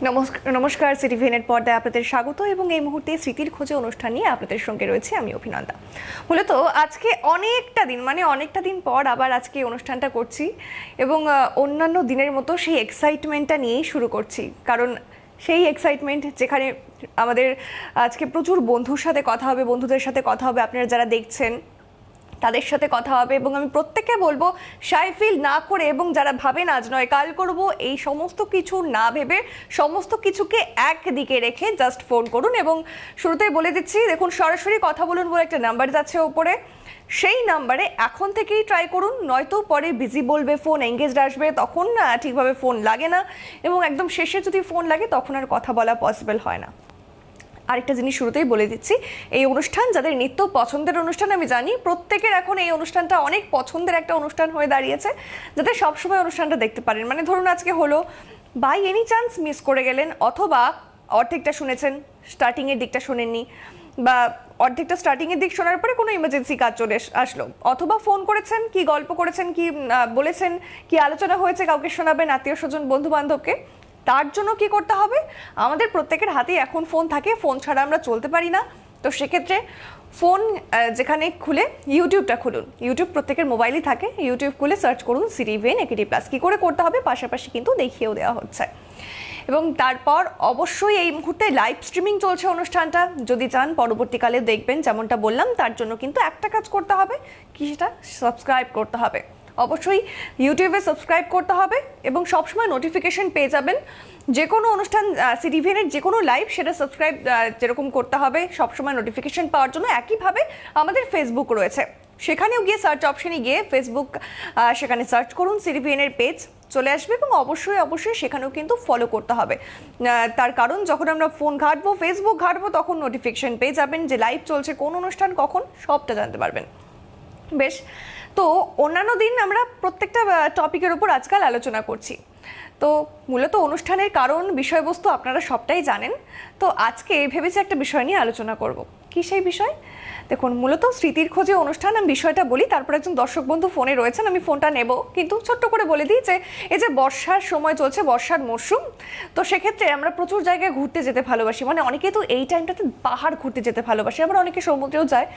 নমস্কার, সিটিভিএনের পর্দায় আপনাদের স্বাগত এবং এই মুহূর্তে স্মৃতির খোঁজে অনুষ্ঠান নিয়ে আপনাদের সঙ্গে রয়েছে আমি অভিনন্দা। মূলত আজকে অনেকটা দিন পর আবার আজকে এই অনুষ্ঠানটা করছি এবং অন্যান্য দিনের মতো সেই এক্সাইটমেন্টটা নিয়েই শুরু করছি, কারণ সেই এক্সাইটমেন্ট যেখানে আমাদের আজকে প্রচুর বন্ধুদের সাথে কথা হবে, আপনারা যারা দেখছেন তাদের সাথে কথা হবে এবং আমি প্রত্যেককে বলবো শাই ফিল না করে এবং যারা ভাবেন আজ নয় কাল করব, এই সমস্ত কিছু না ভেবে সমস্ত কিছুকে একদিকে রেখে জাস্ট ফোন করুন। এবং শুরুতেই বলে দিচ্ছি, দেখুন সরাসরি কথা বলুন বলে একটা নাম্বার যাচ্ছে ওপরে, সেই নাম্বারে এখন থেকেই ট্রাই করুন, নয়তো পরে বিজি বলবে, ফোন এঙ্গেজড আসবে, তখন ঠিকভাবে ফোন লাগে না এবং একদম শেষে যদি ফোন লাগে তখন আর কথা বলা পসিবল হয় না। আরেকটা জিনিস শুরুতেই বলে দিচ্ছি, এই অনুষ্ঠান যাদের নিত্য পছন্দের অনুষ্ঠান, আমি জানি প্রত্যেকের এখন এই অনুষ্ঠানটা অনেক পছন্দের একটা অনুষ্ঠান হয়ে দাঁড়িয়েছে, যাতে সবসময় অনুষ্ঠানটা দেখতে পারেন। মানে ধরুন আজকে হলো, বাই এনি চান্স মিস করে গেলেন, অথবা অর্ধেকটা শুনেছেন স্টার্টিংয়ের দিকটা শোনেননি, বা অর্ধেকটা স্টার্টিংয়ের দিক শোনার পরে কোনো ইমার্জেন্সি কাজ চলে আসলো, অথবা ফোন করেছেন, কি গল্প করেছেন, কি বলেছেন, কি আলোচনা হয়েছে, কাউকে শোনাবেন, আত্মীয় স্বজন বন্ধু বান্ধবকে। তার জন্য কি করতে হবে, আমাদের প্রত্যেকের হাতেই এখন ফোন থাকে, ফোন ছাড়া আমরা চলতে পারি না। তো সেক্ষেত্রে ফোন যেখানে খুলে ইউটিউবটা খুলুন, ইউটিউব প্রত্যেকের মোবাইলই থাকে, ইউটিউব খুলে সার্চ করুন সিটিভিএন একেডি প্লাস। কী করে করতে হবে পাশাপাশি কিন্তু দেখিয়েও দেওয়া হচ্ছে। এবং তারপর অবশ্যই এই মুহূর্তে লাইভ স্ট্রিমিং চলছে অনুষ্ঠানটা, যদি চান পরবর্তীকালে দেখবেন, যেমনটা বললাম, তার জন্য কিন্তু একটা কাজ করতে হবে, কি সেটা সাবস্ক্রাইব করতে হবে। অবশ্যই ইউটিউবে সাবস্ক্রাইব করতে হবে এবং সবসময় নোটিফিকেশন পেয়ে যাবেন। যে কোনো অনুষ্ঠান সিটিভিএনের যে কোনো লাইভ, সেটা সাবস্ক্রাইব যেরকম করতে হবে সবসময় নোটিফিকেশন পাওয়ার জন্য, একইভাবে আমাদের ফেসবুক রয়েছে, সেখানেও গিয়ে সার্চ অপশনে গিয়ে ফেসবুক সেখানে সার্চ করুন, সিটিভিএনের পেজ চলে আসবে এবং অবশ্যই সেখানেও কিন্তু ফলো করতে হবে। তার কারণ যখন আমরা ফোন ঘাঁটবো, ফেসবুক ঘাঁটবো, তখন নোটিফিকেশন পেয়ে যাবেন যে লাইভ চলছে, কোন অনুষ্ঠান কখন, সবটা জানতে পারবেন। বেশ, তো অন্যান্য দিন আমরা প্রত্যেকটা টপিকের উপর আজকাল আলোচনা করছি, তো মূলত অনুষ্ঠানের কারণ বিষয়বস্তু আপনারা সবটাই জানেন। তো আজকে ভেবেছি একটা বিষয় নিয়ে আলোচনা করব। কি সেই বিষয়? দেখুন, মূলত স্মৃতির খোঁজে অনুষ্ঠান, আমি বিষয়টা বলি, তারপর একজন দর্শক বন্ধু ফোনে রয়েছেন, আমি ফোনটা নেব, কিন্তু ছোট্ট করে বলে দিই যে এই যে বর্ষার সময় চলছে, বর্ষার মরশুম, তো সেক্ষেত্রে আমরা প্রচুর জায়গায় ঘুরতে যেতে ভালোবাসি। মানে অনেকে তো এই টাইমটাতে পাহাড় ঘুরতে যেতে ভালোবাসে, আবার অনেকে সমুদ্রেও যায়।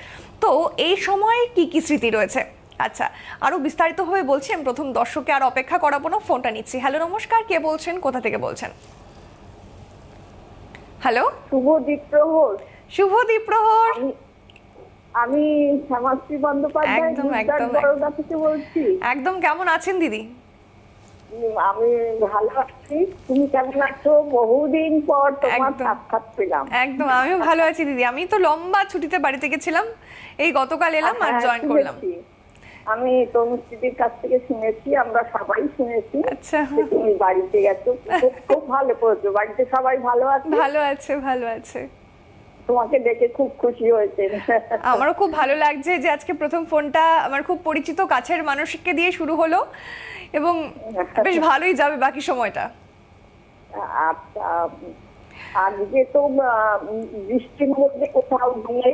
তো এই সময় কি কি স্মৃতি রয়েছে, আচ্ছা আরো বিস্তারিতভাবে বলছি। আমি প্রথম দর্শককে আর অপেক্ষা করাবো না, ফোনটা নিচ্ছি। হ্যালো, নমস্কার, কে বলছেন, কোথা থেকে বলছেন? হ্যালো, শুভ দ্বীপ্রহর। আমি শ্যামাশ্রী বন্দ্যোপাধ্যায় বরোদা থেকে বলছি। একদম, কেমন আছেন দিদি? আমি ভালো আছি, তুমি কেমন আছো? বহুদিন পর তোমার সাক্ষাৎ পেলাম। একদম, আমিও ভালো আছি দিদি। আমি তো লম্বা ছুটিতে বাড়িতে গেছিলাম, এই গতকাল এলাম আর জয়েন করলাম। আমি তনুশ্রীদের কাছ থেকে শুনেছি, আমরা সবাই শুনেছি। আচ্ছা, তুমি বাড়িতে গেছো, খুব ভালো করেছো। বাড়িতে সবাই ভালো আছে? ভালো আছে। তোমাকে দেখে খুব খুশি হয়েছে। আমারও খুব ভালো লাগছে যে আজকে প্রথম ফোনটা আমার খুব পরিচিত কাছের মানুষকে দিয়ে শুরু হলো এবং বেশ ভালোই যাবে বাকি সময়টা। আচ্ছা, আজকে তো বৃষ্টির মধ্যে কোথাও গিয়ে,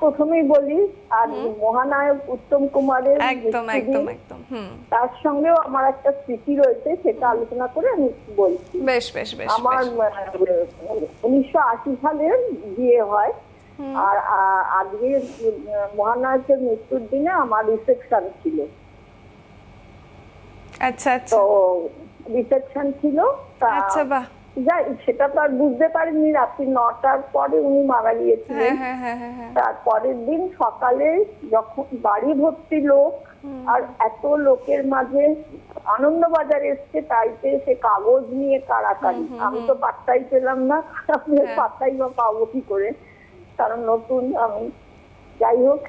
প্রথমেই বলি, আর মহানায়ক উত্তম কুমারের একদম, তার সঙ্গেও আমার একটা স্মৃতি রয়েছে, সেটা আলোচনা করে আমি বলছি। বেশ, আমার 1980 সালের বিয়ে হয়, আর আজকে মহানায়কের মৃত্যুর দিনে আমার রিসেপশন ছিল। আচ্ছা, তো রিসেপশন ছিল, আচ্ছা, বাহ, যাই, সেটা তো আর বুঝতে পারিনি, রাত্রি 9টার পরে উনি মারা গিয়েছিলেন। তারপরের দিন সকালে যখন বাড়ি ভর্তি লোক, আর এত লোকের মাঝে আনন্দবাজার এসছে, তাইতে সে কাগজ নিয়ে কাড়াকাড়ি, আমি তো পাত্তাই পেলাম না, পাত্তাই বা পাবো কি করে, কারণ নতুন আমি। যাই হোক,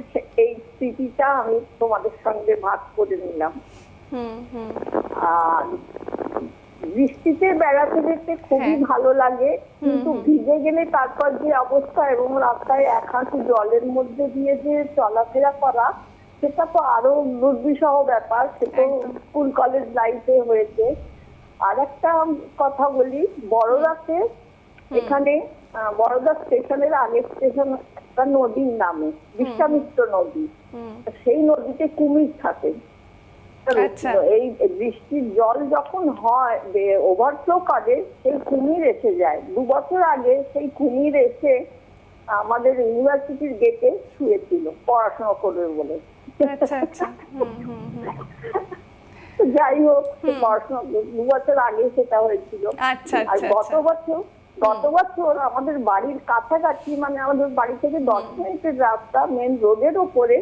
এই স্মৃতিটা আমি তোমাদের সঙ্গে ভাগ করে নিলাম। আর বৃষ্টিতে বেড়াতে যেতে খুবই ভালো লাগে, কিন্তু ভিজে গেলে তারপর যে অবস্থা, এবং রাস্তায় এক হাঁটু জলের মধ্যে দিয়ে যে চলাফেরা করা, সেটা তো আরো দুর্বিষহ ব্যাপার। সেটা স্কুল কলেজ লাইফে হয়েছে। আর একটা কথা বলি, বড়দাতে, এখানে বড়দা স্টেশনের আগের স্টেশন একটা নদীর নামে, বিশ্বামিত্র নদী, সেই নদীতে কুমির থাকে। আচ্ছা। এই বৃষ্টির জল যখন হয় ওভারফ্লো করে সেই কুমির এসে যায়। 2 বছর আগে সেই কুমির এসে আমাদের ইউনিভার্সিটির গেটে শুয়েছিল পড়াশোনা করবে বলে। আচ্ছা আচ্ছা। যাই হোক, পড়াশোনা 2 বছর আগে সেটা হয়েছিল। আচ্ছা আর আচ্ছা। গত বছর আমাদের বাড়ির কাছাকাছি, মানে আমাদের বাড়ি থেকে 10 মিনিটের রাস্তা, মেন রোডের উপরে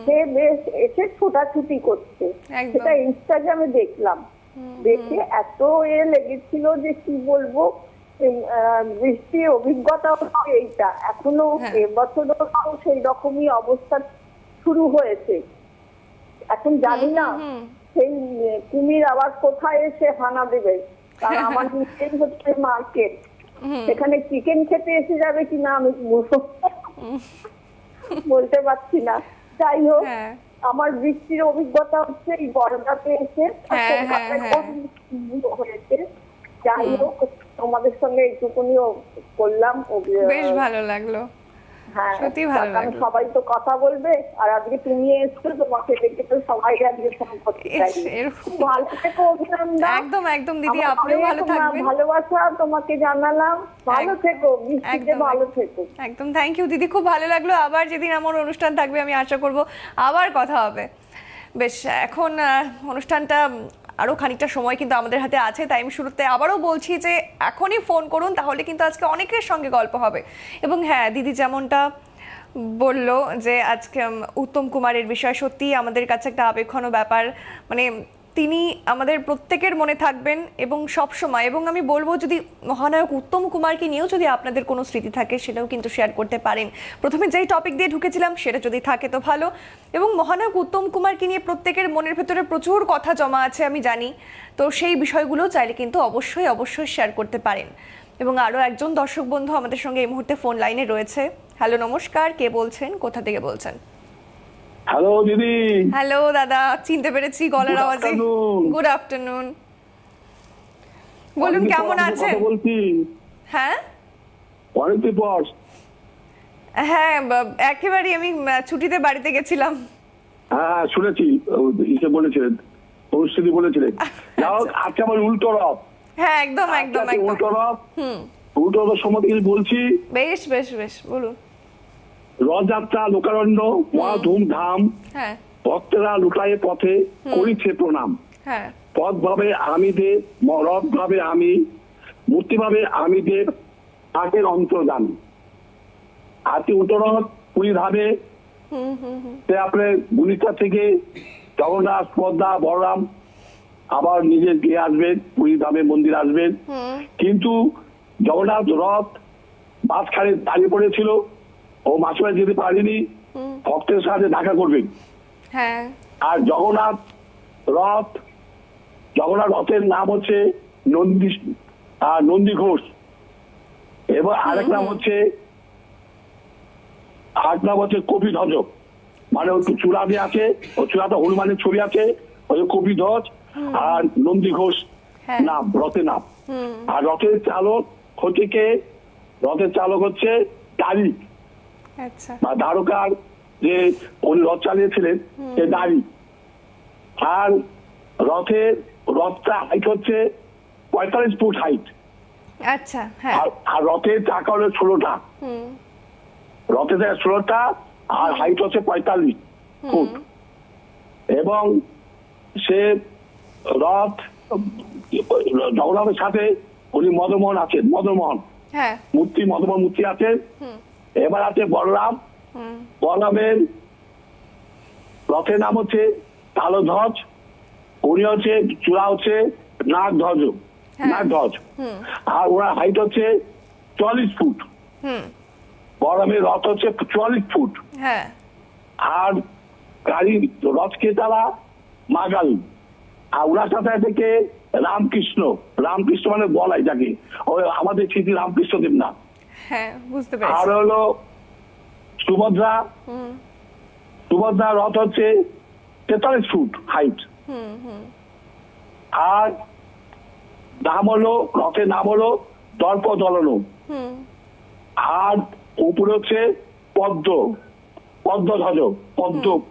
সে বেশ এসে ছোটাছুটি করছে। একদম। সেটা ইনস্টাগ্রামে দেখলাম। দেখে এত লেগেছিল যে কি বলবো। বৃষ্টির অভিজ্ঞতা এইটা এখনো এবছরও সেই রকমই অবস্থা শুরু হয়েছে। এখন জানি না সেই কুমির আবার কোথায় এসে হানা দেবে। কারণ আমার নিচেই হচ্ছে মার্কেট, সেখানে চিকেন খেতে এসে যাবে কিনা আমি বলতে পারছি না। যাই হোক, আমার বৃষ্টির অভিজ্ঞতা হচ্ছে এই বরদাতে এসে হয়েছে। যাই হোক, তোমাদের সঙ্গে এইটুকুনিও করলাম। বেশ ভালো লাগলো। হ্যাঁ, সত্যি ভালো লাগলো। সবাই তো কথা বলবে, আর আজকে তুমি এসছো, তোমাকে দেখে তো সবাই আজকে ফোন করতে চাইবে। ভালো থেকো অভিনন্দন। একদম একদম দিদি, আপনিও ভালো থাকবেন। ভালোবাসা তোমাকে জানালাম। ভালো থেকো, বৃষ্টিতে ভালো থেকো। একদম থ্যাংক ইউ দিদি, খুব ভালো লাগলো। আবার যেদিন আমার অনুষ্ঠান থাকবে আমি আশা করব আবার কথা হবে। বেশ, এখন অনুষ্ঠানটা আরও খানিকটা সময় কিন্তু আমাদের হাতে আছে, তাই আমি শুরুতে আবারও বলছি যে এখনই ফোন করুন, তাহলে কিন্তু আজকে অনেকের সঙ্গে গল্প হবে। এবং হ্যাঁ, দিদি যেমনটা বলল যে আজকে উত্তম কুমারের বিষয় সত্যিই আমাদের কাছে একটা আবেগঘন ব্যাপার। মানে তিনি আমাদের প্রত্যেকের মনে থাকবেন এবং সব সময়। এবং আমি বলবো, যদি মহানায়ক উত্তম কুমারকে নিয়েও যদি আপনাদের কোনো স্মৃতি থাকে সেটাও কিন্তু শেয়ার করতে পারেন। প্রথমে যেই টপিক দিয়ে ঢুকেছিলাম সেটা যদি থাকে তো ভালো। এবং মহানায়ক উত্তম কুমারকে নিয়ে প্রত্যেকের মনের ভেতরে প্রচুর কথা জমা আছে আমি জানি, তো সেই বিষয়গুলো চাইলে কিন্তু অবশ্যই অবশ্যই শেয়ার করতে পারেন। এবং আরও একজন দর্শক বন্ধু আমাদের সঙ্গে এই মুহূর্তে ফোন লাইনে রয়েছে। হ্যালো, নমস্কার, কে বলছেন, কোথা থেকে বলছেন? হ্যালো দিদি। হ্যালো দাদা, চিনতে পেরেছি গলার আওয়াজে। Good afternoon. বলুন, কেমন আছেন? বলছি হ্যাঁ অনেকদিন পর। হ্যাঁ, একেবারে আমি ছুটিতে বাড়িতে গেছিলাম। হ্যাঁ শুনেছি, ইসে বলেছিলেন, অনুষ্ঠিতি বলেছিলেন। যাও, আজকে আমার উল্টো রথ। হ্যাঁ একদম একদম একদম। উল্টো রথ, উল্টো রথ সম্বন্ধে কিছু বলছি। বেশ বেশ বেশ, বলুন। রথযাত্রা লোকারণ্য, মহা ধুমধাম, হ্যাঁ ভক্তেরা লুটায়ে পথে করিছে প্রণাম। হ্যাঁ। পথ ভাবে আমি দেব, রথ ভাবে আমি, মূর্তি ভাবে আমি দেব, আগের অন্তর্দান। আজকে উল্টো রথ পুরী ধামে, সে আপনার গুলিস্তান থেকে জগন্নাথ, পদ্মা, বলরাম আবার নিজে গিয়ে আসবেন, পুরী ধামে মন্দির আসবেন। কিন্তু জগন্নাথ রথ মাঝখানে দাঁড়িয়ে পড়েছিল, ও মাঝখানে যেতে পারেনি, ভক্তের সাথে দেখা করবেন। হ্যাঁ। আর জগন্নাথ রথের নাম হচ্ছে নন্দী ঘোষ, এবং আরেক নাম হচ্ছে কপি ধ্বজ। মানে ওই চূড়াতে আছে, ও চূড়াতে হনুমানের ছবি আছে, ওই কপি ধ্বজ আর নন্দী ঘোষ নাম, রথের নাম। আর রথের চালক হচ্ছে দাঁড়ি, বা দ্বারকার যে উনি রথ চালিয়েছিলেন সে দাঁড়ি। আর রথটা হাইট হচ্ছে 45 ফুট হাইট। আচ্ছা। হ্যাঁ। আর রথের চাকা হলো 16টা, রথের চাকা 16টা, আর হাইট হচ্ছে 45 ফুট। এবং সে রথ জগন্নাথের সাথে উনি মদনমোহন আছেন, মদনমোহন মূর্তি আছেন। এবার আছে বলরামের রথের নাম হচ্ছে তালধ্বজ, উনি হচ্ছে চূড়া হচ্ছে নাগধ্বজ। আর ওনার হাইট হচ্ছে 44 ফুট। বলরামের রথ হচ্ছে 44 ফুট। আর গাড়ি রথকে তারা মাগাল। আর ওনার সাথে থেকে রামকৃষ্ণ মানে বলাই যাকে, ওই আমাদের স্মৃতি রামকৃষ্ণ দেব না। আর হলো সুভদ্রা রথ হচ্ছে 43 ফুট হাইট। আর রথের নাম হলো দর্পদলন। আর উপরে হচ্ছে পদ্মধ্বজ,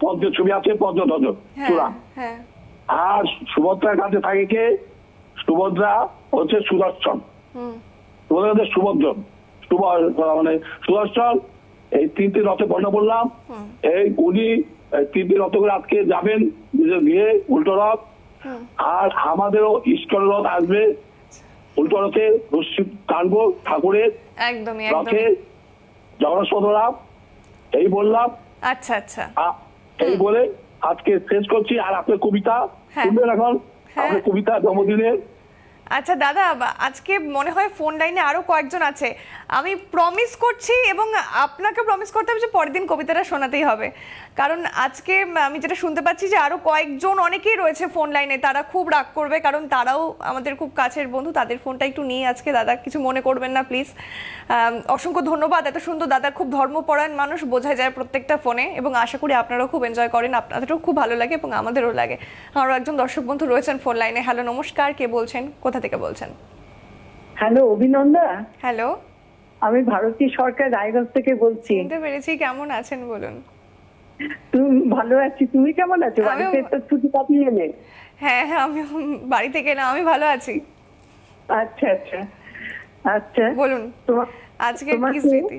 পদ্মের ছবি আছে, পদ্মধ্বজ চূড়া। আর সুভদ্রার কাছে থাকে কে? সুভদ্রা হচ্ছে সুদর্শন, সুভদ্রা হচ্ছে সুভদ্রন, মানে সুদর্শন। এই তিনটি রথে বর্ণনা বললাম। এই উনি তিনটি রথ করে আজকে যাবেন নিজের বিয়ে উল্টো রথ। আর আমাদেরও ইস্কন রথ আসবে উল্টো রথে, রশ্মি টানবো ঠাকুরের একদমই রথে, একদমই। জগন্নাথ সদরাম। এই বললাম। আচ্ছা আচ্ছা। এই বলে আজকে শেষ করছি। আর আপনার কবিতা শুনবেন এখন? আপনার কবিতা জন্মদিনের। আচ্ছা দাদা, আজকে মনে হয় ফোন লাইনে আরো কয়েকজন আছে। আমি প্রমিস করছি এবং আপনাকে প্রমিস করতে হবে যে পরের দিন কবিতাটা শোনাতেই হবে, কারণ আজকে আমি যেটা শুনতে পাচ্ছি যে আরো কয়েকজন অনেকেই রয়েছে ফোন লাইনে, তারা খুব রাগ করবে কারণ তারাও আমাদের খুব কাছের বন্ধু। তাদের ফোনটা একটু নিয়ে আজকে দাদা কিছু মনে করবেন না প্লিজ। অসংখ্য ধন্যবাদ, এত সুন্দর দাদা, খুব ধর্মপরায়ণ মানুষ, বোঝা যায় প্রত্যেকটা ফোনে, এবং আশা করি আপনারাও খুব এনজয় করেন, আপনাদেরও খুব ভালো লাগে এবং আমাদেরও লাগে। আরও একজন দর্শক বন্ধু রয়েছেন ফোন লাইনে। হ্যালো, নমস্কার, কে বলছেন, কোথা থেকে বলছেন? হ্যালো, অভিনন্দা। হ্যালো, আমি ভারতী সরকার রায়গঞ্জ থেকে বলছি। চিনতে পেরেছি, কেমন আছেন বলুন? তুমি ভালো আছি, তুমি কেমন আছো? বাড়িতে তো ছুটি কাটিয়ে এলে? হ্যাঁ হ্যাঁ, আমি বাড়ি থেকে এলাম, আমি ভালো আছি। আচ্ছা আচ্ছা আচ্ছা, বলুন তোমার আজকে কি স্মৃতি?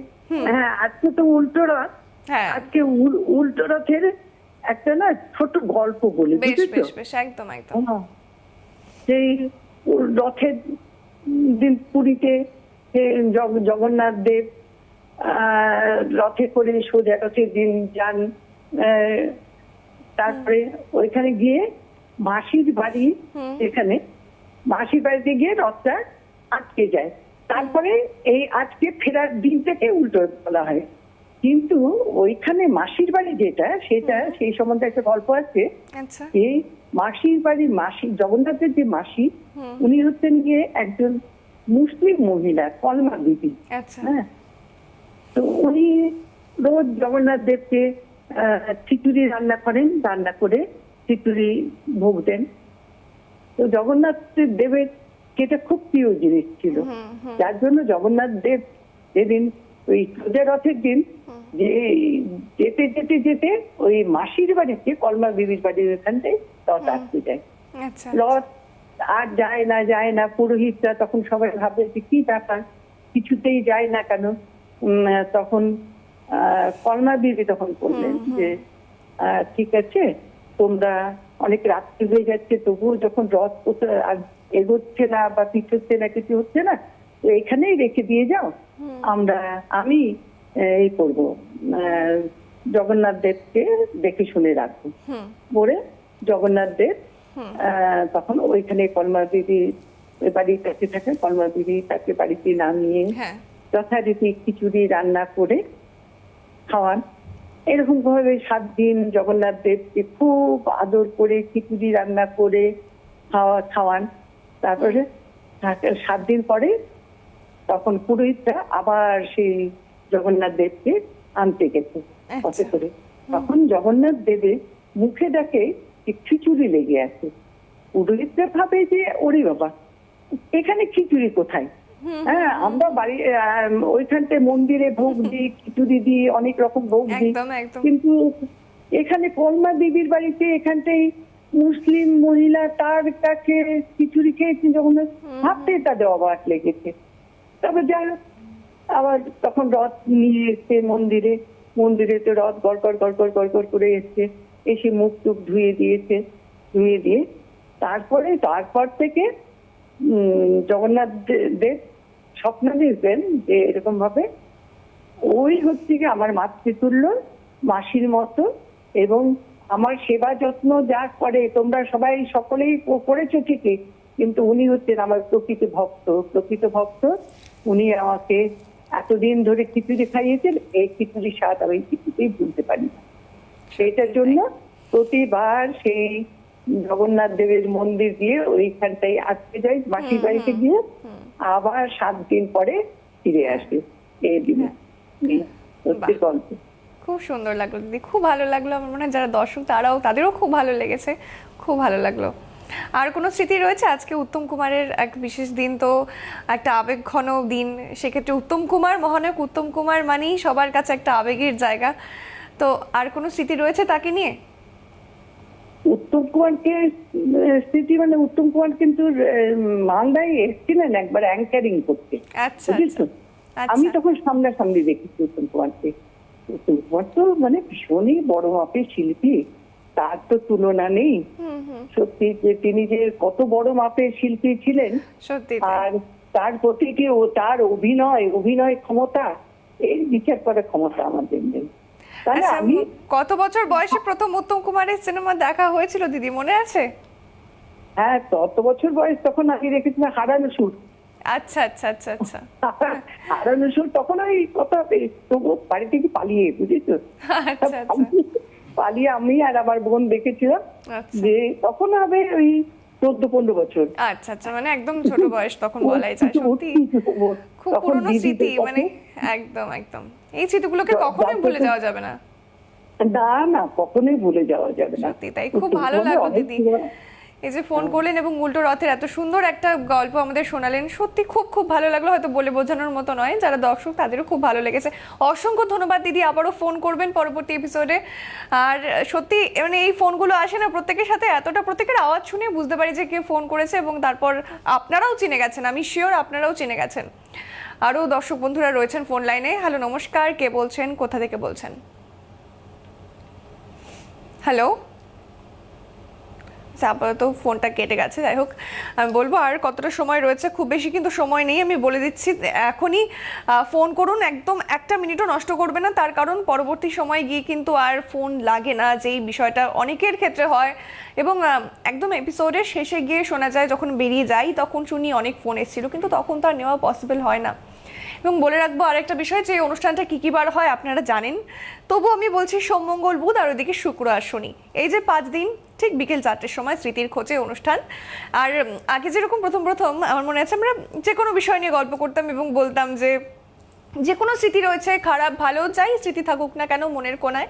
হ্যাঁ, আজকে তো উল্টো রথ। হ্যাঁ, আজকে উল্টো রথের একটা না ছোট গল্প বলি, বেশ বুঝেছো? বেশ বেশ, একদম একদম। সেই রথের দিন পুরীতে জগন্নাথ দেব রথে করে সোজা রথের দিন যান। তারপরে ওইখানে গিয়ে মাসির বাড়ি, এখানে মাসির বাড়িতে গিয়ে রথটা আটকে যায়। তারপরে এই আজকে ফেরার দিনটাকে উল্টো বলা হয়। কিন্তু ওইখানে মাসির বাড়ি যেটা, সেটা সেই সম্বন্ধে একটা গল্প আছে। আচ্ছা, এই মাসির বাড়ির মাসি, জগন্নাথের যে মাসি, উনি হচ্ছেন গিয়ে একজন মুসলিম মহিলা, কলমা দিদি। আচ্ছা, হ্যাঁ, তো উনি রোজ জগন্নাথ দেবকে খিচুড়ি রান্না করেন, রান্না করে খিচুড়ি ভোগ দেন। তো জগন্নাথ দেবের সেটা খুব প্রিয় জিনিস ছিল, যার জন্য জগন্নাথ দেব যেদিন ওই সোজা রথের দিন যে যেতে যেতে যেতে ওই মাসির বাড়িতে, কলমা বিবির বাড়ির ওখানটায় রথ আসতে যায়। আচ্ছা, রথ আর যায় না, পুরোহিতরা তখন সবাই ভাবে যে কি ব্যাপার, কিছুতেই যায় না কেন। তখন কলমা বিবি তখন বললেন যে ঠিক আছে, তোমরা অনেক রাত্রি হয়ে যাচ্ছে, তবুও যখন রথ এগোচ্ছে না বা পিছোচ্ছে না, কিছু হচ্ছে না, তো এখানেই রেখে দিয়ে যাও, আমি এই করবো, জগন্নাথ দেবকে দেখে শুনে রাখবো বলে জগন্নাথ দেব তখন ওইখানে কলমা দিদি বাড়ির কাছে থাকে, কলমা দিদি তাকে বাড়িতে নামিয়ে যথারীতি খিচুড়ি রান্না করে খাওয়ান। এরকম ভাবে 7 দিন জগন্নাথ দেবকে খুব আদর করে খিচুড়ি রান্না করে খাওয়ান। তারপরে 7 দিন পরে তখন পুরোহিতরা আবার সেই জগন্নাথ দেবকে আনতে গেছে পথে করে। তখন জগন্নাথ দেবের মুখে দেখে খিচুড়ি লেগে আছে। পুরোহিতরা ভাবে যে ওরে বাবা, এখানে খিচুড়ি কোথায়? হ্যাঁ, আমরা বাড়ি ওইখানটায় মন্দিরে ভোগ দিই, খিচুড়ি দিই, অনেক রকম ভোগ দিই, কিন্তু এখানে কলমা দেবীর বাড়িতে এখানটাই মুসলিম মহিলা, তার কাছে খিচুড়ি খেয়েছি জগন্নাথ, ভাবতে তাদের অবাক লেগেছে। তবে যাই হোক, আবার তখন রথ নিয়ে এসছে মন্দিরে তো রথ গড়গড় গড়গড় গড়গড় করে এসছে, এসে মুখ টুক ধুয়ে দিয়ে তারপর থেকে জগন্নাথ দেব স্বপ্ন দেখবেন যে এরকম ভাবে ওই হচ্ছে কি আমার মাতৃতুল্য মাসির মতো, এবং আমার সেবা যত্ন যা করে তোমরা সবাই সকলেই করেছো ঠিকই, কিন্তু উনি হচ্ছেন আমার প্রকৃত ভক্ত। উনি আমাকে এতদিন ধরে খিচুড়ি খাইয়েছেন, এই খিচুড়ির স্বাদ আমি কিছুতেই ভুলতে পারি না। সেইটার জন্য প্রতিবার সেই জগন্নাথ দেবের মন্দির দিয়ে ওইখানটাই আসতে যাই, মাসির বাড়িতে গিয়ে আবার 7 দিন পরে ফিরে আসে। এই দিন সত্যি গল্প খুব সুন্দর লাগলো দিদি, খুব ভালো লাগলো। আমার মনে হয় যারা দর্শক তাদেরও খুব ভালো লেগেছে, খুব ভালো লাগলো। আর কোনো স্মৃতি রয়েছে? আজকে উত্তম কুমারের এক বিশেষ দিন, তো একটা আবেগঘন দিন, সেক্ষেত্রে উত্তম কুমার, মহানায়ক উত্তম কুমার মানেই সবার কাছে একটা আবেগের জায়গা। তো আর কোনো স্মৃতি রয়েছে তাকে নিয়ে? উত্তম কুমারকে স্মৃতি মানে উত্তম কুমার কিন্তু মালদায় এসেছিলেন একবার অ্যাঙ্কারিং করতে, আচ্ছা বুঝেছো? আচ্ছা আমি তখন সামনাসামনি দেখেছি উত্তম কুমারকে। উত্তম কুমার তো মানে ভীষণই বড় মাপের শিল্পী, তার তো তুলনা নেই। সত্যি যে তিনি যে কত বড় মাপের শিল্পী ছিলেন, সত্যি আর তার প্রতিটি ও তার অভিনয় ক্ষমতা, এর বিচার করার ক্ষমতা আমাদের নেই। তাহলে আচ্ছা, আমি কত বছর বয়সে প্রথম উত্তম কুমারের সিনেমা দেখা হয়েছিল দিদি, মনে আছে? হ্যাঁ, তত বছর বয়স তখন আমি দেখেছিলাম হারানো সুর। আচ্ছা আচ্ছা আচ্ছা আচ্ছা হারানো সুর তখন ওই কথা তবু বাড়ি থেকে পালিয়ে, বুঝেছো? আচ্ছা আচ্ছা পালিয়ে আমি আর আমার বোন দেখেছিলাম, আচ্ছা যে তখন হবে ওই 14-15 বছর। আচ্ছা আচ্ছা, মানে একদম ছোট বয়স তখন বলাই যায়। সত্যি খুব তখন পুরনো দিদিদের স্মৃতি, কাছে- মানে একদম একদম এই স্মৃতিগুলোকে কখনোই ভুলে যাওয়া যাবে না। না না, কখনোই ভুলে যাওয়া যাবে না। সত্যি তাই, খুব ভালো লাগলো দিদি এই যে ফোন করলেন এবং উল্টো রথের এত সুন্দর একটা গল্প আমাদের শোনালেন। সত্যি খুব খুব ভালো লাগলো, হয়তো বলে বোঝানোর মতো নয়, যারা দর্শক তাদেরও খুব ভালো লেগেছে। অসংখ্য ধন্যবাদ দিদি, আবারও ফোন করবেন পরবর্তী এপিসোডে। আর সত্যি মানে এই ফোনগুলো আসে না প্রত্যেকের সাথে, এতটা প্রত্যেকের আওয়াজ শুনে বুঝতে পারি যে কে ফোন করেছে, এবং তারপর আপনারাও চিনে গেছেন, আমি শিওর আপনারাও চিনে গেছেন। আরও দর্শক বন্ধুরা রয়েছেন ফোন লাইনে। হ্যালো, নমস্কার, কে বলছেন, কোথা থেকে বলছেন? হ্যালো, আপাতত ফোনটা কেটে গেছে। যাই হোক, আমি বলবো আর কতটা সময় রয়েছে, খুব বেশি কিন্তু সময় নেই, আমি বলে দিচ্ছি এখনই ফোন করুন, একদম একটা মিনিটও নষ্ট করবে না, তার কারণ পরবর্তী সময় গিয়ে কিন্তু আর ফোন লাগে না, যেই বিষয়টা অনেকের ক্ষেত্রে হয়। এবং একদম এপিসোডের শেষে গিয়ে শোনা যায়, যখন বেরিয়ে যাই তখন শুনি অনেক ফোন এসেছিল, কিন্তু তখন তো আর নেওয়া পসিবল হয় না। এবং বলে রাখবো আরেকটা বিষয়, যে এই অনুষ্ঠানটা কী বার হয় আপনারা জানেন, তবু আমি বলছি সোম মঙ্গল বুধ আর ওদিকে শুক্র আর শনি, এই যে 5 দিন ঠিক বিকেল 4টের সময় স্মৃতির খোঁজে অনুষ্ঠান। আর আগে যেরকম প্রথম আমার মনে আছে আমরা যে কোনো বিষয় নিয়ে গল্প করতাম এবং বলতাম যে কোনো স্মৃতি রয়েছে, খারাপ ভালো যাই স্মৃতি থাকুক না কেন মনের কোণায়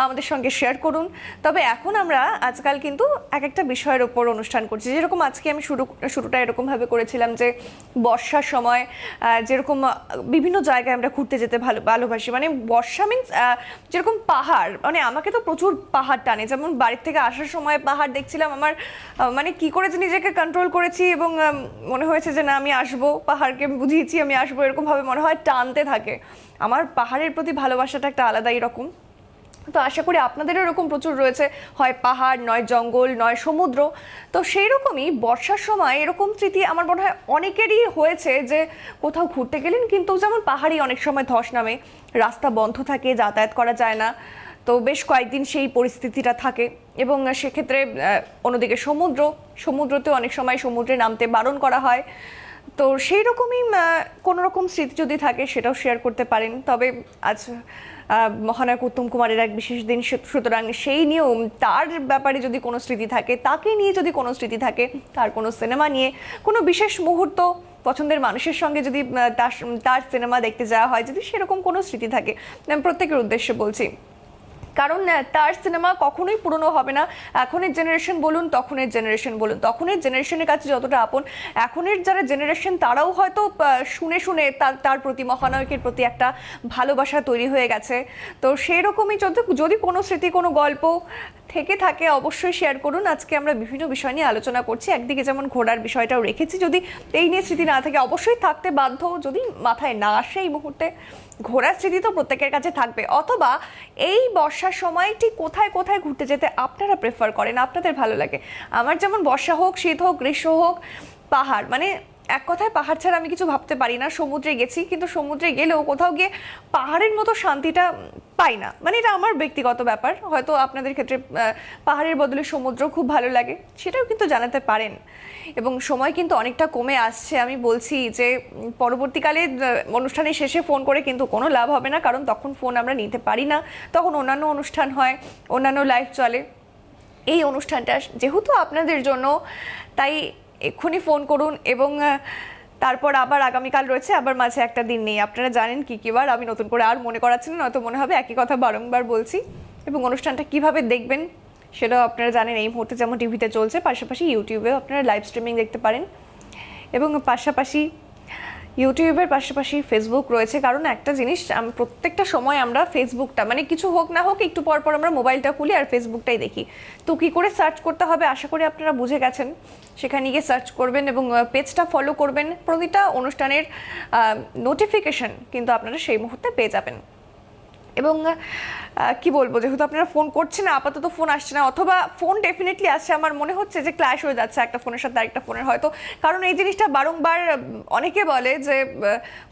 আমাদের সঙ্গে শেয়ার করুন। তবে এখন আমরা আজকাল কিন্তু এক একটা বিষয়ের ওপর অনুষ্ঠান করছি, যেরকম আজকে আমি শুরুটা এরকমভাবে করেছিলাম যে বর্ষার সময় যেরকম বিভিন্ন জায়গায় আমরা ঘুরতে যেতে ভালোবাসি, মানে বর্ষা মিন্স যেরকম পাহাড়, মানে আমাকে তো প্রচুর পাহাড় টানে। যেমন বাড়ির থেকে আসার সময় পাহাড় দেখছিলাম, আমার মানে কি করে যে নিজেকে কন্ট্রোল করেছি এবং মনে হয়েছে যে না আমি আসবো, পাহাড়কে বুঝিয়েছি আমি আসবো, এরকমভাবে মনে হয় টানতে থাকে। আমার পাহাড়ের প্রতি ভালোবাসাটা একটা আলাদাই রকম। তো আশা করি আপনাদেরও এরকম প্রচুর রয়েছে, হয় পাহাড়, নয় জঙ্গল, নয় সমুদ্র। তো সেই রকমই বর্ষার সময় এরকম স্মৃতি আমার মনে হয় অনেকেরই হয়েছে, যে কোথাও ঘুরতে গেলেন কিন্তু যেমন পাহাড়ি অনেক সময় ধস নামে, রাস্তা বন্ধ থাকে, যাতায়াত করা যায় না, তো বেশ কয়েকদিন সেই পরিস্থিতিটা থাকে। এবং সেক্ষেত্রে অন্যদিকে সমুদ্রতেও অনেক সময় সমুদ্রে নামতে বারণ করা হয়। তো সেই রকমই কোনো রকম স্মৃতি যদি থাকে সেটাও শেয়ার করতে পারেন। তবে আজ মহানায়ক উত্তম কুমারের এক বিশেষ দিন, সুতরাং সেই নিয়েও তার ব্যাপারে যদি কোনো স্মৃতি থাকে, তাকে নিয়ে যদি কোনো স্মৃতি থাকে, তার কোনো সিনেমা নিয়ে কোনো বিশেষ মুহূর্ত, পছন্দের মানুষের সঙ্গে যদি তার সিনেমা দেখতে যাওয়া হয়, যদি সেরকম কোনো স্মৃতি থাকে, আমি প্রত্যেকের উদ্দেশ্যে বলছি, কারণ তার সিনেমা কখনোই পুরনো হবে না। এখনের জেনারেশন বলুন, তখনের জেনারেশন বলুন, তখনের জেনারেশনের কাছে যতটা আপন, এখনের যারা জেনারেশন তারাও হয়তো শুনে শুনে তার প্রতি, মহানায়কের প্রতি একটা ভালোবাসা তৈরি হয়ে গেছে। তো সেই রকমই যদি কোনো স্মৃতি, কোনো গল্প থেকে থাকে অবশ্যই শেয়ার করুন। আজকে আমরা বিভিন্ন বিষয় নিয়ে আলোচনা করছি, একদিকে যেমন ঘোরার বিষয়টাও রেখেছি, যদি এই নিয়ে স্মৃতি না থাকে অবশ্যই থাকতে বাধ্য, যদি মাথায় না আসে এই মুহূর্তে, ঘোরার স্মৃতি তো প্রত্যেকের কাছে থাকবে। অথবা এই বর্ষার সময় ঠিক কোথায় কোথায় ঘুরতে যেতে আপনারা প্রেফার করেন, আপনাদের ভালো লাগে। আমার যেমন বর্ষা হোক, শীত হোক, গ্রীষ্ম হোক, পাহাড়, মানে এক কথায় পাহাড় ছাড়া আমি কিছু ভাবতে পারি না। সমুদ্রে গেছি, কিন্তু সমুদ্রে গেলেও কোথাও গিয়ে পাহাড়ের মতো শান্তিটা পাই না, মানে এটা আমার ব্যক্তিগত ব্যাপার। হয়তো আপনাদের ক্ষেত্রে পাহাড়ের বদলে সমুদ্র খুব ভালো লাগে, সেটাও কিন্তু জানাতে পারেন। এবং সময় কিন্তু অনেকটা কমে আসছে, আমি বলছি যে পরবর্তীকালে অনুষ্ঠানের শেষে ফোন করে কিন্তু কোনো লাভ হবে না, কারণ তখন ফোন আমরা নিতে পারি না, তখন অন্যান্য অনুষ্ঠান হয়, অন্যান্য লাইভ চলে। এই অনুষ্ঠানটা যেহেতু আপনাদের জন্য, তাই এক্ষুনি ফোন করুন। এবং তারপর আবার আগামীকাল রয়েছে, আবার মাঝে একটা দিন নেই, আপনারা জানেন কী বার, আমি নতুন করে আর মনে করাচ্ছি না, নয়তো মনে হবে একই কথা বারংবার বলছি। এবং অনুষ্ঠানটা কিভাবে দেখবেন সেটাও আপনারা জানেন, এই মুহূর্তে যেমন টিভিতে চলছে, পাশাপাশি ইউটিউবেও আপনারা লাইভ স্ট্রিমিং দেখতে পারেন। এবং পাশাপাশি ইউটিউবের পাশাপাশি ফেসবুক রয়েছে, কারণ একটা জিনিস প্রত্যেকটা সময় আমরা ফেসবুকটা মানে কিছু হোক না হোক একটু পর পর আমরা মোবাইলটা খুলি আর ফেসবুকটাই দেখি। তো কী করে সার্চ করতে হবে আশা করি আপনারা বুঝে গেছেন। সেখানে গিয়ে সার্চ করবেন এবং পেজটা ফলো করবেন, প্রতিটা অনুষ্ঠানের নোটিফিকেশন কিন্তু আপনারা সেই মুহূর্তে পেয়ে যাবেন। এবং কি বলবো, যেহেতু আপনারা ফোন করছেন না, আপাতত ফোন আসছে না, অথবা ফোন ডেফিনেটলি আসছে, আমার মনে হচ্ছে যে ক্ল্যাশ হয়ে যাচ্ছে একটা ফোনের সাথে আরেকটা ফোনের হয়তো, কারণ এই জিনিসটা বারংবার অনেকে বলে যে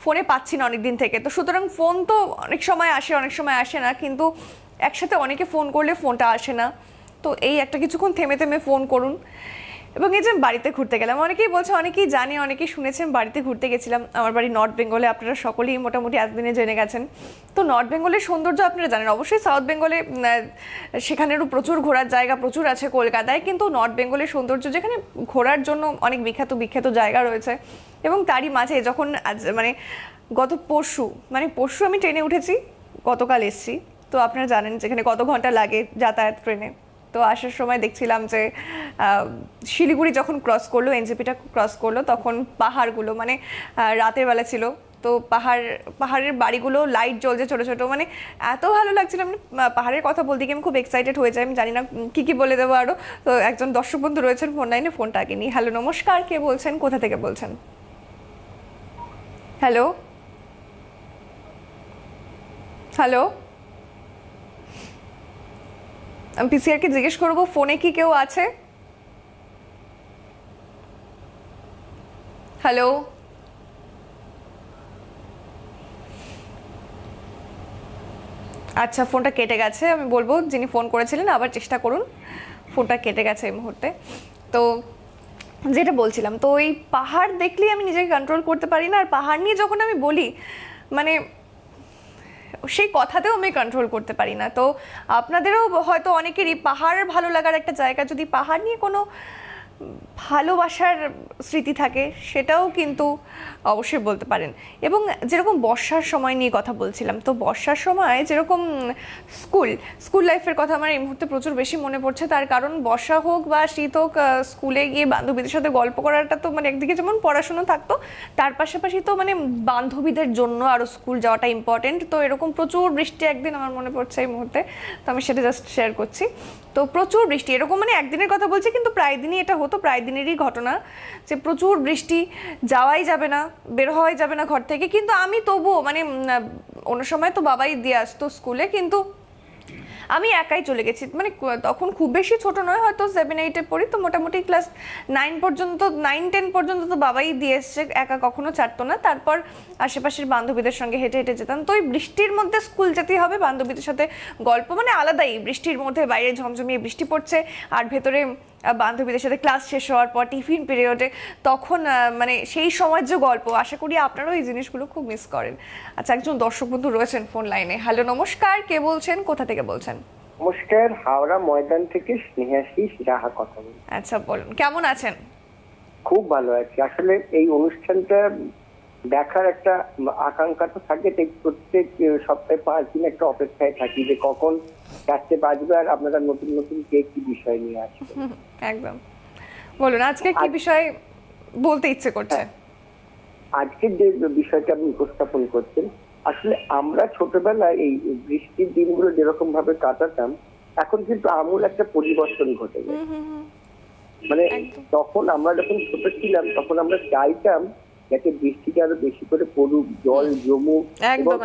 ফোনে পাচ্ছি না অনেক দিন থেকে। তো সুতরাং ফোন তো অনেক সময় আসে অনেক সময় আসে না, কিন্তু একসাথে অনেকে ফোন করলে ফোনটা আসে না। তো এই একটা কিছুক্ষণ থেমে থেমে ফোন করুন। এবং এই যে বাড়িতে ঘুরতে গেলাম, অনেকেই বলছে, অনেকেই জানে, অনেকেই শুনেছেন বাড়িতে ঘুরতে গেছিলাম। আমার বাড়ি নর্থ বেঙ্গলে, আপনারা সকলেই মোটামুটি এতদিনে জেনে গেছেন। তো নর্থ বেঙ্গলের সৌন্দর্য আপনারা জানেন, অবশ্যই সাউথ বেঙ্গলে সেখানেরও প্রচুর ঘোরার জায়গা প্রচুর আছে কলকাতায়, কিন্তু নর্থ বেঙ্গলের সৌন্দর্য যেখানে ঘোরার জন্য অনেক বিখ্যাত বিখ্যাত জায়গা রয়েছে। এবং তারই মাঝে যখন মানে গত পরশু আমি ট্রেনে উঠেছি, গতকাল এসেছি। তো আপনারা জানেন যেখানে কত ঘন্টা লাগে যাতায়াত ট্রেনে। তো আসার সময় দেখছিলাম যে শিলিগুড়ি যখন ক্রস করলো, এনজেপিটা ক্রস করলো, তখন পাহাড়গুলো মানে রাতের বেলা ছিল, তো পাহাড়ের বাড়িগুলো লাইট জ্বলছে ছোটো ছোটো, মানে এত ভালো লাগছিল। মানে পাহাড়ের কথা বলতে গিয়ে আমি খুব এক্সাইটেড হয়ে যাই, আমি জানি না কী বলে দেবো আরও। তো একজন দর্শক বন্ধু রয়েছেন ফোন লাইনে, ফোনটা আগে নিই। হ্যালো, নমস্কার, কে বলছেন, কোথা থেকে বলছেন? হ্যালো হ্যালো, আমি পিসিআরকে জিজ্ঞেস করবো ফোনে কি কেউ আছে? হ্যালো, আচ্ছা, ফোনটা কেটে গেছে। আমি বলবো যিনি ফোন করেছিলেন আবার চেষ্টা করুন, ফোনটা কেটে গেছে এই মুহূর্তে। তো যেটা বলছিলাম, তো এই পাহাড় দেখলেই আমি নিজেকে কন্ট্রোল করতে পারি না। আর পাহাড় নিয়ে যখন আমি বলি, মানে সেই কথাতেও আমি কন্ট্রোল করতে পারি না। তো আপনাদেরও হয়তো অনেকেরই পাহাড় ভালো লাগার একটা জায়গা, যদি পাহাড় নিয়ে কোনো ভালোবাসার স্মৃতি থাকে সেটাও কিন্তু অবশ্যই বলতে পারেন। এবং যেরকম বর্ষার সময় নিয়ে কথা বলছিলাম, তো বর্ষার সময় যেরকম স্কুল লাইফের কথা আমার এই মুহূর্তে প্রচুর বেশি মনে পড়ছে। তার কারণ বর্ষা হোক বা শীত হোক, স্কুলে গিয়ে বান্ধবীদের সাথে গল্প করাটা তো মানে একদিকে যেমন পড়াশুনো থাকতো, তার পাশাপাশি তো মানে বান্ধবীদের জন্য আরও স্কুল যাওয়াটা ইম্পর্টেন্ট। তো এরকম প্রচুর বৃষ্টি একদিন আমার মনে পড়ছে এই মুহূর্তে, তো আমি সেটা জাস্ট শেয়ার করছি। তো প্রচুর বৃষ্টি, এরকম মানে একদিনের কথা বলছি, কিন্তু প্রায় দিনই এটা হতো, প্রায় দিনেরই ঘটনা যে প্রচুর বৃষ্টি, যাওয়াই যাবে না, বের হওয়াই যাবে না ঘর থেকে। কিন্তু আমি তবুও মানে অন্য সময় তো বাবাই দিয়ে আসতো স্কুলে, কিন্তু আমি একাই চলে গেছি। মানে তখন খুব বেশি ছোট নয়, হয়তো 7-8-এ পড়ি, তো মোটামুটি ক্লাস 9-10 পর্যন্ত তো বাবাই দিয়ে এসছে, একা কখনো ছাড়তো না। তারপর আশেপাশের বান্ধবীদের সঙ্গে হেঁটে হেঁটে যেতাম। তো ওই বৃষ্টির মধ্যে স্কুল যেতেই হবে, বান্ধবীদের সাথে গল্প মানে আলাদাই। বৃষ্টির মধ্যে বাইরে ঝমঝমিয়ে বৃষ্টি পড়ছে, আর ভেতরে বান্ধবীদের সাথে ক্লাস শেষ হওয়ার পর টিফিন পিরিয়ডে তখন মানে সেই সময়ের যে গল্প, আশা করি আপনারাও এই জিনিসগুলো খুব মিস করেন। আচ্ছা, একজন দর্শক বন্ধু রয়েছেন ফোন লাইনে। হ্যালো, নমস্কার, কে বলছেন, কোথা থেকে বলছেন? নমস্কার, হাওড়া ময়দান থেকে স্নেহাশিস রাহা কথা বলছি। আচ্ছা, বলুন, কেমন আছেন? খুব ভালো আছি। আসলে এই অনুষ্ঠানটা দেখার একটা আকাঙ্ক্ষা তো থাকে, তাই প্রত্যেক সপ্তাহে 5 দিন একটা অপেক্ষায় থাকি যে কখন 4টে বাজবে আর আপনারা নতুন নতুন কি বিষয় নিয়ে আসবেন। একদম, বলুন আজকে কি বিষয় বলতে ইচ্ছে করছে? আজকের যে বিষয়টা আপনি উপস্থাপন করছেন, আসলে আমরা ছোটবেলায় এই বৃষ্টির দিনগুলো যেরকম ভাবে কাটাতাম, এখন কিন্তু আমূল একটা পরিবর্তন ঘটে গেছে। মানে তখন আমরা যখন ছোট ছিলাম তখন আমরা চাইতাম যাতে বৃষ্টিটা আরো বেশি করে পড়ুক, জল জমুক, এবং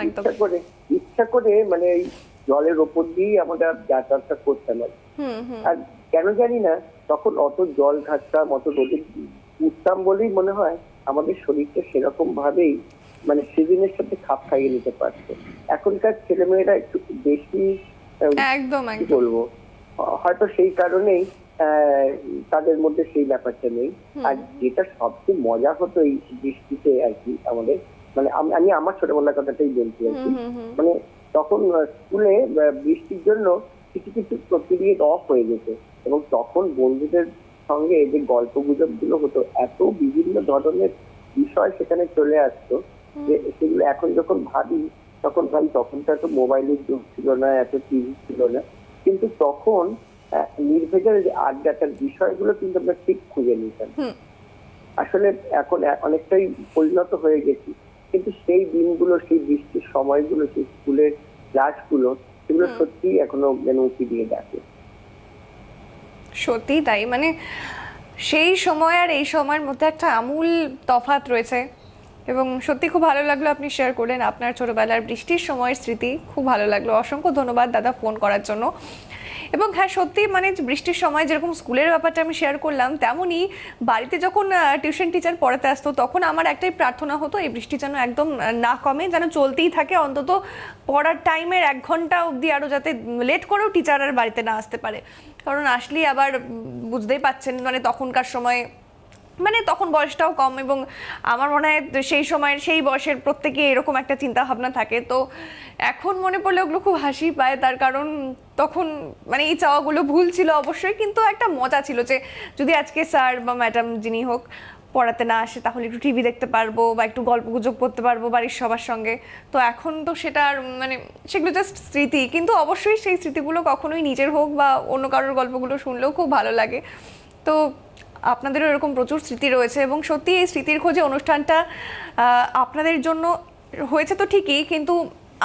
ইচ্ছা করে মানে এই জলের ওপর দিয়েই আমরা যাতায়াতটা করতাম। আর কেন জানি না তখন অত জল ঘাটতাম, অত রোদে উঠতাম বলেই মনে হয় আমাদের শরীরটা সেরকম ভাবেই মানে সিজনের সাথে খাপ খাইয়ে নিতে পারতো। এখনকার ছেলেমেয়েরা একটু বেশি বলবো, হয়তো সেই কারণেই তাদের মধ্যে সেই ব্যাপারটা নেই। আর যেটা সবচেয়ে মজা হতো এই বৃষ্টিতে আর কি, আমাদের মানে আমি আমার ছোটবেলার কথাটাই বলছি আর কি, মানে তখন স্কুলে বৃষ্টির জন্য কিছু কিছু পিরিয়ড অফ হয়ে যেত, এবং তখন বন্ধুদের সঙ্গে যে গল্প গুজব গুলো হতো, এত বিভিন্ন ধরনের বিষয় সেখানে চলে আসতো যে সেগুলো এখন যখন ভাবি তখন ভাবি তখন তো এত মোবাইলের যুগ ছিল না, এত টিভি ছিল না, কিন্তু তখন নির্ভেজাল যে আড্ডাটার বিষয়গুলো কিন্তু আমরা ঠিক খুঁজে নিতাম। আসলে এখন অনেকটাই পরিণত হয়ে গেছি, কিন্তু সেই দিনগুলো, সেই বৃষ্টির সময়গুলো, সেই স্কুলের ক্লাসগুলো, সেগুলো সত্যি এখনো যেন উঁকি দিয়ে দেখে। সত্যি তাই, মানে সেই সময় আর এই সময়ের মধ্যে একটা আমূল তফাৎ রয়েছে। এবং সত্যি খুব ভালো লাগলো আপনি শেয়ার করলেন আপনার ছোটবেলার বৃষ্টির সময়ের স্মৃতি, খুব ভালো লাগলো। অসংখ্য ধন্যবাদ দাদা ফোন করার জন্য। এবং হ্যাঁ, সত্যি মানে বৃষ্টির সময় যেরকম স্কুলের ব্যাপারটা আমি শেয়ার করলাম, তেমনই বাড়িতে যখন টিউশন টিচার পড়াতে আসতো তখন আমার একটাই প্রার্থনা হতো, এই বৃষ্টি যেন একদম না কমে, যেন চলতেই থাকে, অন্তত পড়ার টাইমের 1 ঘন্টা অবধি আরও যাতে লেট করেও টিচার আর বাড়িতে না আসতে পারে। কারণ আসলেই আবার বুঝতেই পাচ্ছেন মানে তখনকার সময়, মানে তখন বয়সটাও কম, এবং আমার মনে হয় সেই সময়ের সেই বয়সের প্রত্যেকে এরকম একটা চিন্তা ভাবনা থাকে। তো এখন মনে পড়লে ওগুলো খুব হাসি পায়, তার কারণ তখন মানে এই চাওয়াগুলো ভুল ছিল অবশ্যই, কিন্তু একটা মজা ছিল যে যদি আজকে স্যার বা ম্যাডাম যিনি হোক পড়াতে না আসে তাহলে একটু টিভি দেখতে পারবো বা একটু গল্প গুজব করতে পারবো বাড়ির সবার সঙ্গে। তো এখন তো সেটা আর মানে সেগুলো জাস্ট স্মৃতি, কিন্তু অবশ্যই সেই স্মৃতিগুলো কখনোই নিজের হোক বা অন্য কারোর গল্পগুলো শুনলেও খুব ভালো লাগে। তো আপনাদেরও এরকম প্রচুর স্মৃতি রয়েছে, এবং সত্যি এই স্মৃতির খোঁজে অনুষ্ঠানটা আপনাদের জন্য হয়েছে তো ঠিকই, কিন্তু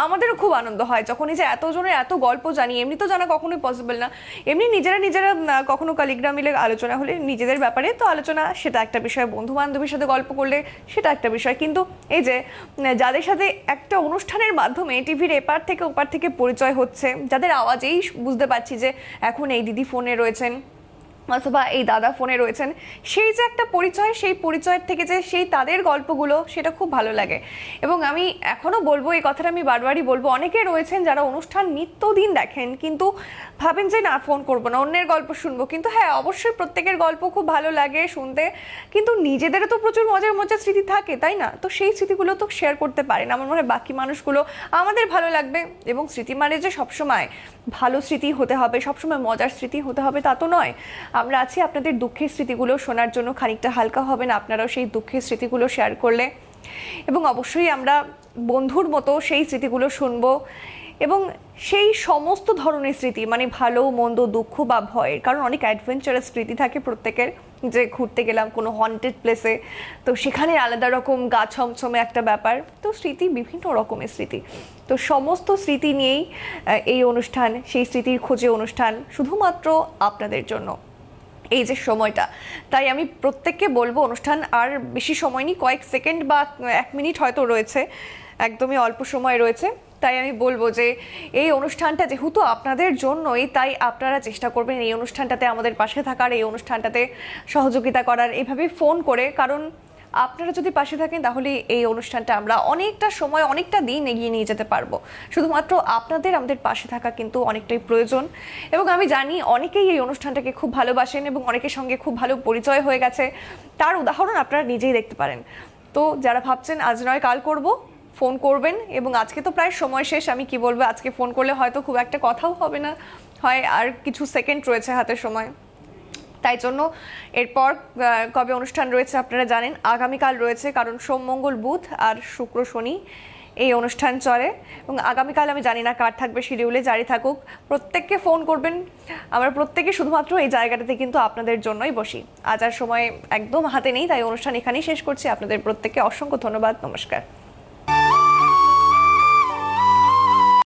আমাদেরও খুব আনন্দ হয় যখন এই যে এতজনের এত গল্প জানি। এমনি তো জানা কখনোই পসিবল না, এমনি নিজেরা কখনো কালিগ্রাম মিলে আলোচনা হলে নিজেদের ব্যাপারে তো আলোচনা, সেটা একটা বিষয়, বন্ধু বান্ধবীর সাথে গল্প করলে সেটা একটা বিষয়, কিন্তু এই যে যাদের সাথে একটা অনুষ্ঠানের মাধ্যমে টিভির এপার থেকে ওপার থেকে পরিচয় হচ্ছে, যাদের আওয়াজেই বুঝতে পারছি যে এখন এই দিদি ফোনে রয়েছেন অথবা এই দাদা ফোনে রয়েছেন, সেই যে একটা পরিচয়, সেই পরিচয়ের থেকে যে সেই তাদের গল্পগুলো, সেটা খুব ভালো লাগে। এবং আমি এখনও বলবো, এই কথাটা আমি বারবারই বলবো, অনেকে রয়েছেন যারা অনুষ্ঠান নিত্যদিন দেখেন কিন্তু ভাবেন যে না ফোন করবো না, অন্যের গল্প শুনবো, কিন্তু হ্যাঁ অবশ্যই প্রত্যেকের গল্প খুব ভালো লাগে শুনতে, কিন্তু নিজেদেরও তো প্রচুর মজার মজার স্মৃতি থাকে, তাই না? তো সেই স্মৃতিগুলো তো শেয়ার করতে পারেন, আমার মনে হয় বাকি মানুষগুলো আমাদের ভালো লাগবে। এবং স্মৃতি মানে যে সবসময় ভালো স্মৃতি হতে হবে, সবসময় মজার স্মৃতি হতে হবে তা তো নয়। আমরা আছি আপনাদের দুঃখের স্মৃতিগুলো শোনার জন্য, খানিকটা হালকা হবেন আপনারাও সেই দুঃখের স্মৃতিগুলো শেয়ার করলে, এবং অবশ্যই আমরা বন্ধুর মতো সেই স্মৃতিগুলো শুনবো। এবং সেই সমস্ত ধরনের স্মৃতি মানে ভালো মন্দ দুঃখ বা ভয়ের, কারণ অনেক অ্যাডভেঞ্চারাস স্মৃতি থাকে প্রত্যেকের, যে ঘুরতে গেলাম কোনো হন্টেড প্লেসে, তো সেখানে আলাদা রকম গা ছমছমে একটা ব্যাপার, তো স্মৃতি বিভিন্ন রকমের স্মৃতি। তো সমস্ত স্মৃতি নিয়েই এই অনুষ্ঠান, সেই স্মৃতির খোঁজে অনুষ্ঠান, শুধুমাত্র আপনাদের জন্য এই যে সময়টা। তাই আমি প্রত্যেককে বলবো, অনুষ্ঠান আর বেশি সময় নেই, কয়েক সেকেন্ড বা 1 মিনিট হয়তো রয়েছে, একদমই অল্প সময় রয়েছে। তাই আমি বলবো যে এই অনুষ্ঠানটা যেহেতু আপনাদের জন্যই, তাই আপনারা চেষ্টা করবেন এই অনুষ্ঠানটাতে আমাদের পাশে থাকার, এই অনুষ্ঠানটাতে সহযোগিতা করার, এইভাবে ফোন করে। কারণ আপনারা যদি পাশে থাকেন তাহলে এই অনুষ্ঠানটা আমরা অনেকটা সময়, অনেকটা দিন এগিয়ে নিয়ে যেতে পারবো। শুধুমাত্র আপনাদের আমাদের পাশে থাকা কিন্তু অনেকটাই প্রয়োজন। এবং আমি জানি অনেকেই এই অনুষ্ঠানটাকে খুব ভালোবাসেন এবং অনেকের সঙ্গে খুব ভালো পরিচয় হয়ে গেছে, তার উদাহরণ আপনারা নিজেই দেখতে পারেন। তো যারা ভাবছেন আজ নয় কাল করব, ফোন করবেন। এবং আজকে তো প্রায় সময় শেষ, আমি কি বলবো, আজকে ফোন করলে হয়তো খুব একটা কথাও হবে না, হয় আর কিছু সেকেন্ড রয়েছে হাতের সময়। তাই জন্য এরপর কবে অনুষ্ঠান রয়েছে আপনারা জানেন, আগামীকাল রয়েছে, কারণ সোম মঙ্গল বুধ আর শুক্র শনি এই অনুষ্ঠান চলে। এবং আগামীকাল আমি জানি না কার থাকবে শিডিউলে, জারি থাকুক, প্রত্যেককে ফোন করবেন। আমরা প্রত্যেকে শুধুমাত্র এই জায়গাটাতে কিন্তু আপনাদের জন্যই বসি। আজ আর সময় একদম হাতে নেই, তাই অনুষ্ঠান এখানেই শেষ করছি। আপনাদের প্রত্যেককে অসংখ্য ধন্যবাদ, নমস্কার।